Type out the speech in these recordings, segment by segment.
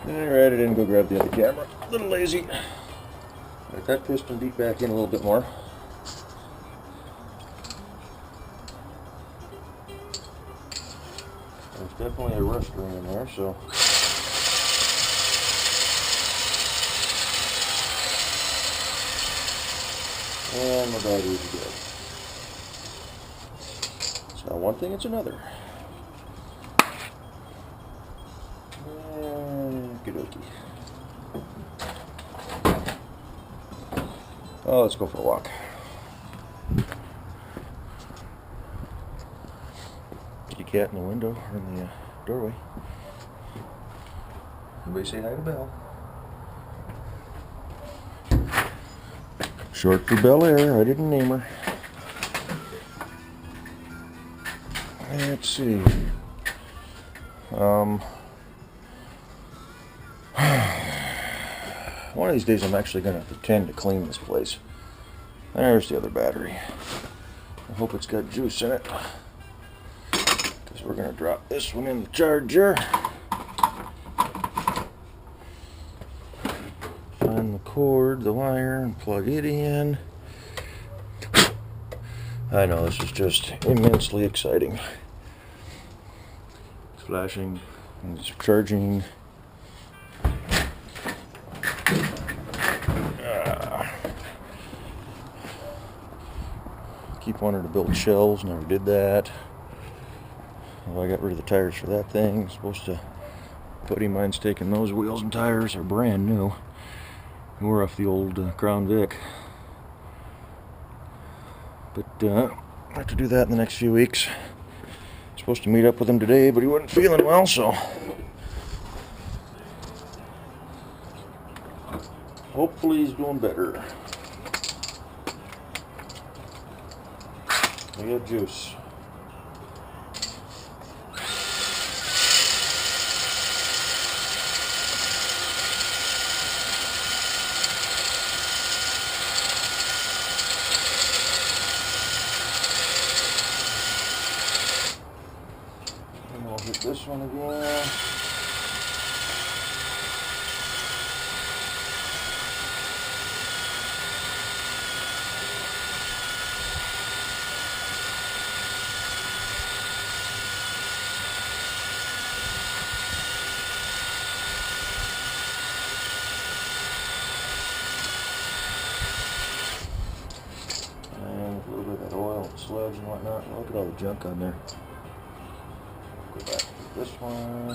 Alright, I didn't go grab the other camera. A little lazy. Got that piston beat back in a little bit more. There's definitely a rust ring in there, so. And my battery's dead. It's not one thing, it's another. Okey-dokey. Oh, let's go for a walk. Kitty cat in the window, or in the doorway. Everybody say hi to Belle. Short for Bel Air, I didn't name her. Let's see. One of these days I'm actually going to pretend to clean this place. There's the other battery. I hope it's got juice in it. Because we're going to drop this one in the charger. Find the cord, the wire, and plug it in. I know, this is just immensely exciting. It's flashing, and it's charging. Keep wanting to build shells, never did that. Well, I got rid of the tires for that thing. I'm supposed to, buddy of mine's taking those wheels and tires, are brand new. We're off the old Crown Vic. But I have to do that in the next few weeks. Supposed to meet up with him today, but he wasn't feeling well, so hopefully he's doing better. We got juice. And we'll hit this one again. Sludge and whatnot. Look at all the junk on there. Go back to this one.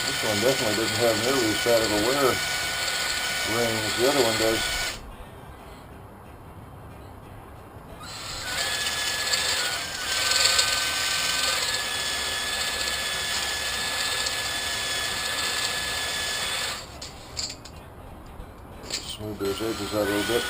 This one definitely doesn't have nearly as bad of a wear ring as the other one does. Smooth those edges out a little bit.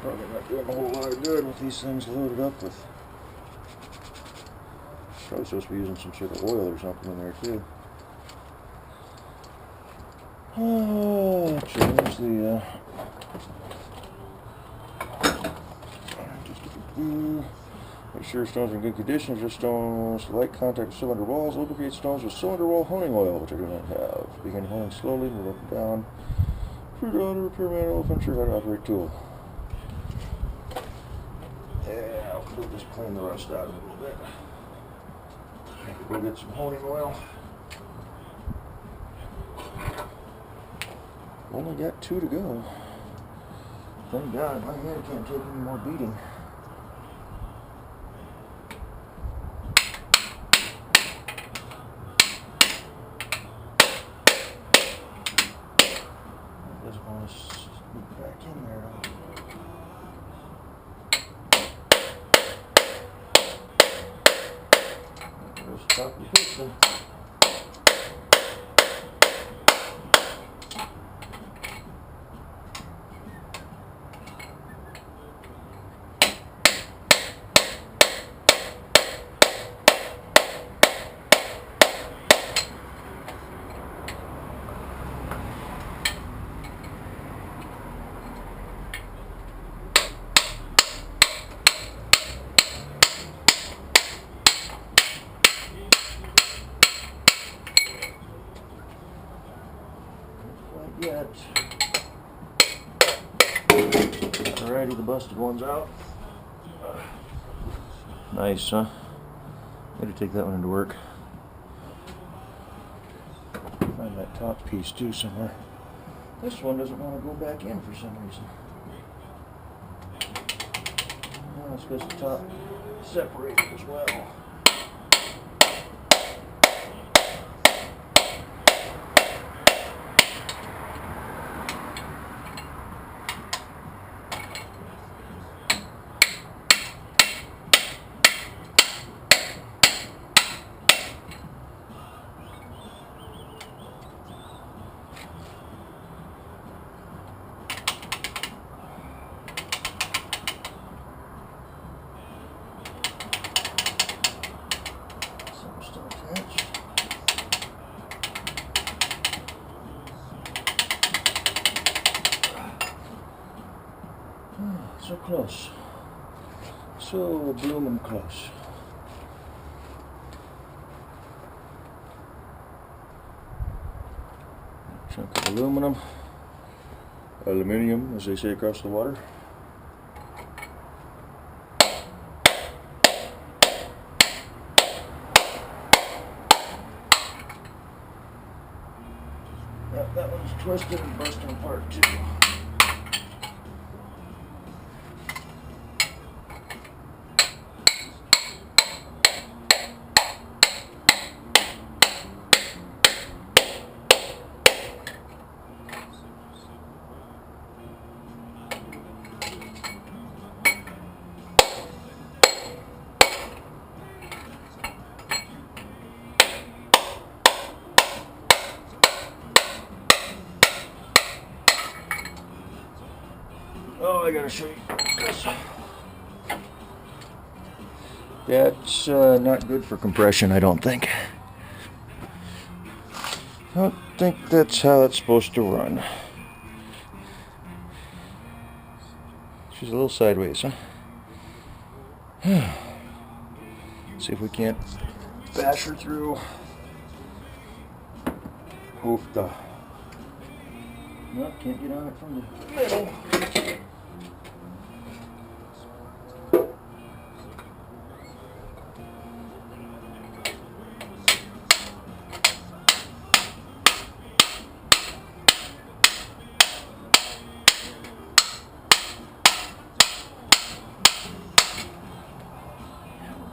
Probably not doing a whole lot of good with these things loaded up with. Probably supposed to be using some sort of oil or something in there too. Change the make sure stones are in good condition. Just stones light contact with cylinder walls. Lubricate stones with cylinder wall honing oil, which I do not have. Begin honing slowly, move up and down. Screwdriver, repair manual, if unsure how to operate tool. Yeah, we'll just clean the rust out a little bit. We'll get some honing oil. Only got 2 to go. Thank God, my hand can't take any more beating. I just want to sneak back in there. There's the top of the piston. yet. Alrighty, the busted one's out. Nice, huh? Gotta take that one into work. Find that top piece too somewhere. This one doesn't want to go back in for some reason. Oh, it's because the top separated as well. So close. So blooming close. Chunk of aluminium, as they say across the water. Yep, that one's twisted and busting apart too. Oh, I gotta show you this. That's not good for compression, I don't think. I don't think that's how it's supposed to run. She's a little sideways, huh? See if we can't bash her through. Hoofda. Nope, can't get on it from the middle.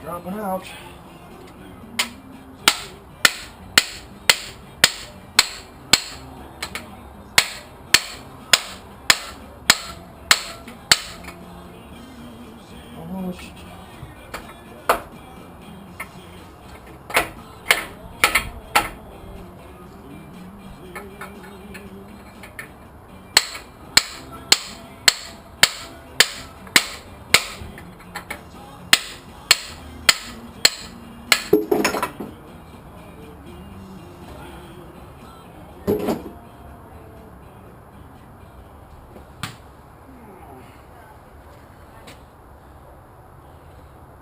Dropping out. Almost.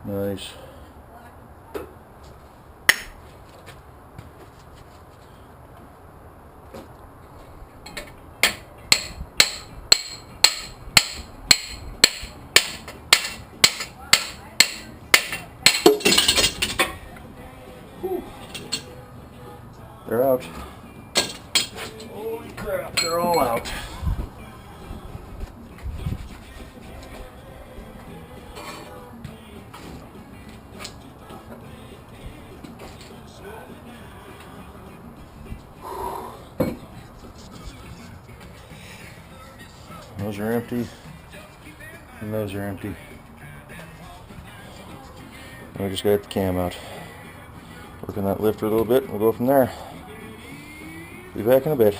Nice. Whew. They're out. Holy crap, they're all out. Those are empty, and those are empty. We just got the cam out. Working that lifter a little bit, we'll go from there. Be back in a bit.